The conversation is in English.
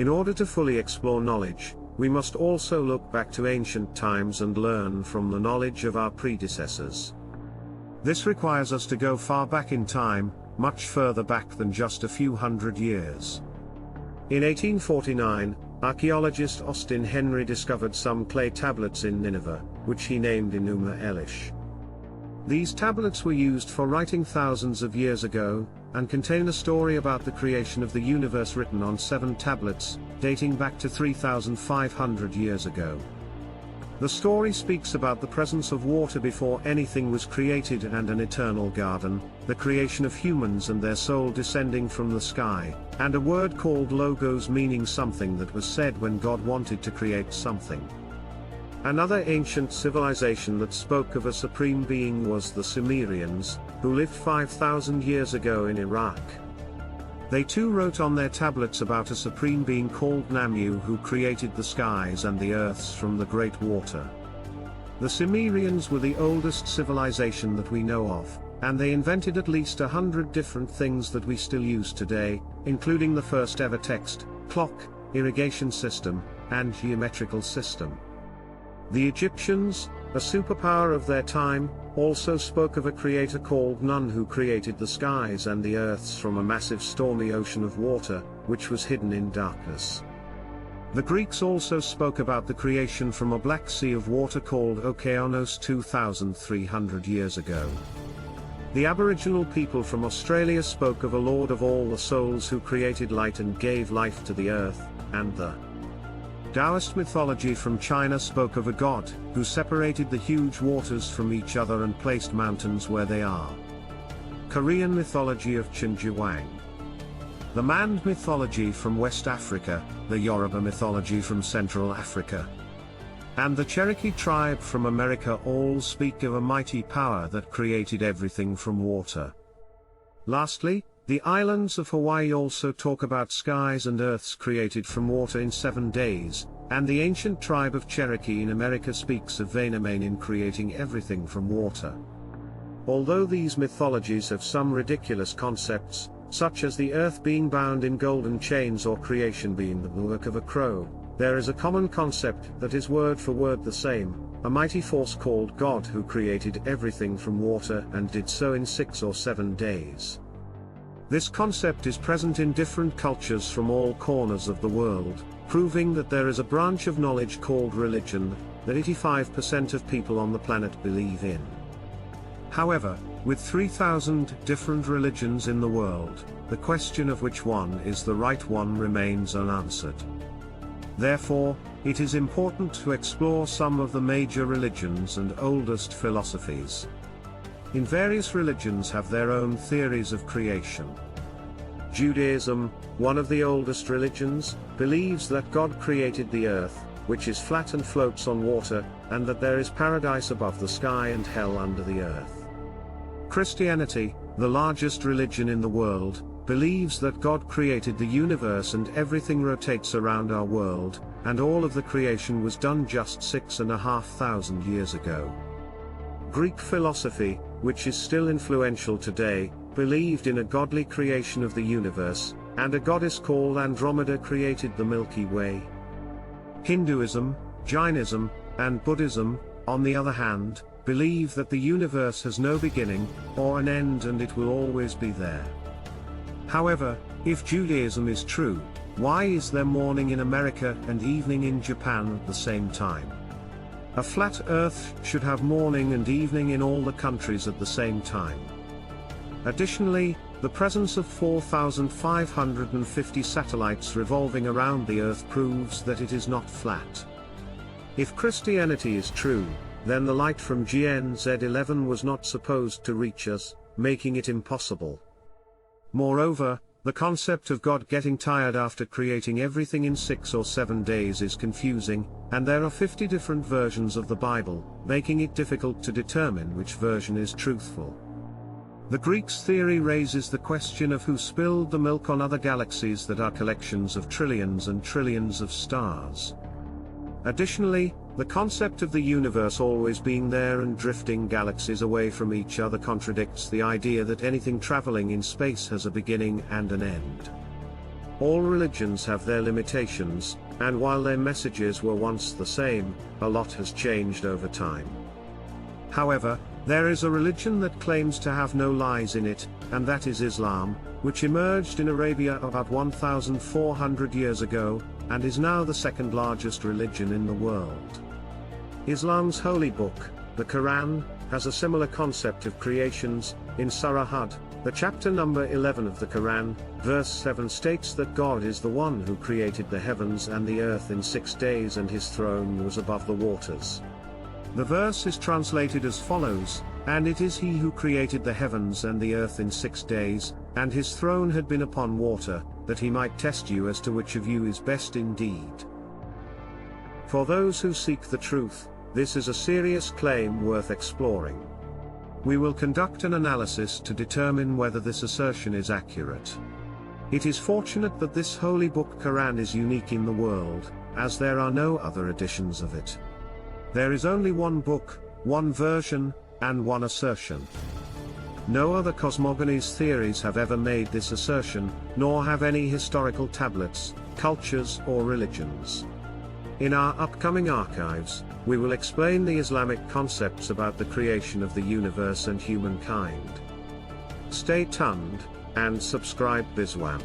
In order to fully explore knowledge, we must also look back to ancient times and learn from the knowledge of our predecessors. This requires us to go far back in time, much further back than just a few hundred years. In 1849, archaeologist Austin Henry discovered some clay tablets in Nineveh, which he named Enuma Elish. These tablets were used for writing thousands of years ago, and contain a story about the creation of the universe written on 7 tablets, dating back to 3,500 years ago. The story speaks about the presence of water before anything was created and an eternal garden, the creation of humans and their soul descending from the sky, and a word called logos meaning something that was said when God wanted to create something. Another ancient civilization that spoke of a supreme being was the Sumerians, who lived 5,000 years ago in Iraq. They too wrote on their tablets about a supreme being called Namu who created the skies and the earths from the great water. The Sumerians were the oldest civilization that we know of, and they invented at least 100 different things that we still use today, including the first ever text, clock, irrigation system, and geometrical system. The Egyptians, a superpower of their time, also spoke of a creator called Nun who created the skies and the earths from a massive stormy ocean of water, which was hidden in darkness. The Greeks also spoke about the creation from a black sea of water called Okeanos 2,300 years ago. The Aboriginal people from Australia spoke of a Lord of all the souls who created light and gave life to the earth, and the Taoist mythology from China spoke of a god, who separated the huge waters from each other and placed mountains where they are. Korean mythology of Chinjiwang. The Mand mythology from West Africa, the Yoruba mythology from Central Africa, and the Cherokee tribe from America all speak of a mighty power that created everything from water. Lastly, the islands of Hawaii also talk about skies and earths created from water in 7 days, and the ancient tribe of Cherokee in America speaks of Vainamainen creating everything from water. Although these mythologies have some ridiculous concepts, such as the earth being bound in golden chains or creation being the work of a crow, there is a common concept that is word for word the same, a mighty force called God who created everything from water and did so in 6 or 7 days. This concept is present in different cultures from all corners of the world, proving that there is a branch of knowledge called religion, that 85% of people on the planet believe in. However, with 3,000 different religions in the world, the question of which one is the right one remains unanswered. Therefore, it is important to explore some of the major religions and oldest philosophies. In various religions have their own theories of creation. Judaism, one of the oldest religions, believes that God created the earth, which is flat and floats on water, and that there is paradise above the sky and hell under the earth. Christianity, the largest religion in the world, believes that God created the universe and everything rotates around our world, and all of the creation was done just 6,500 years ago. Greek philosophy, which is still influential today, believed in a godly creation of the universe, and a goddess called Andromeda created the Milky Way. Hinduism, Jainism, and Buddhism, on the other hand, believe that the universe has no beginning, or an end and it will always be there. However, if Judaism is true, why is there morning in America and evening in Japan at the same time? A flat Earth should have morning and evening in all the countries at the same time. Additionally, the presence of 4,550 satellites revolving around the Earth proves that it is not flat. If Christianity is true, then the light from GNZ11 was not supposed to reach us, making it impossible. Moreover, the concept of God getting tired after creating everything in 6 or 7 days is confusing, and there are 50 different versions of the Bible, making it difficult to determine which version is truthful. The Greeks' theory raises the question of who spilled the milk on other galaxies that are collections of trillions and trillions of stars. Additionally, the concept of the universe always being there and drifting galaxies away from each other contradicts the idea that anything traveling in space has a beginning and an end. All religions have their limitations, and while their messages were once the same, a lot has changed over time. However, there is a religion that claims to have no lies in it, and that is Islam, which emerged in Arabia about 1,400 years ago, and is now the second largest religion in the world. Islam's holy book, the Quran, has a similar concept of creations. In Surah Hud, the chapter number 11 of the Quran, verse 7 states that God is the one who created the heavens and the earth in 6 days, and his throne was above the waters. The verse is translated as follows: "And it is he who created the heavens and the earth in 6 days, and his throne had been upon water, that he might test you as to which of you is best indeed." For those who seek the truth, this is a serious claim worth exploring. We will conduct an analysis to determine whether this assertion is accurate. It is fortunate that this holy book Quran is unique in the world, as there are no other editions of it. There is only one book, one version, and one assertion. No other cosmogonies theories have ever made this assertion, nor have any historical tablets, cultures or religions. In our upcoming archives, we will explain the Islamic concepts about the creation of the universe and humankind. Stay tuned, and subscribe Bizwam.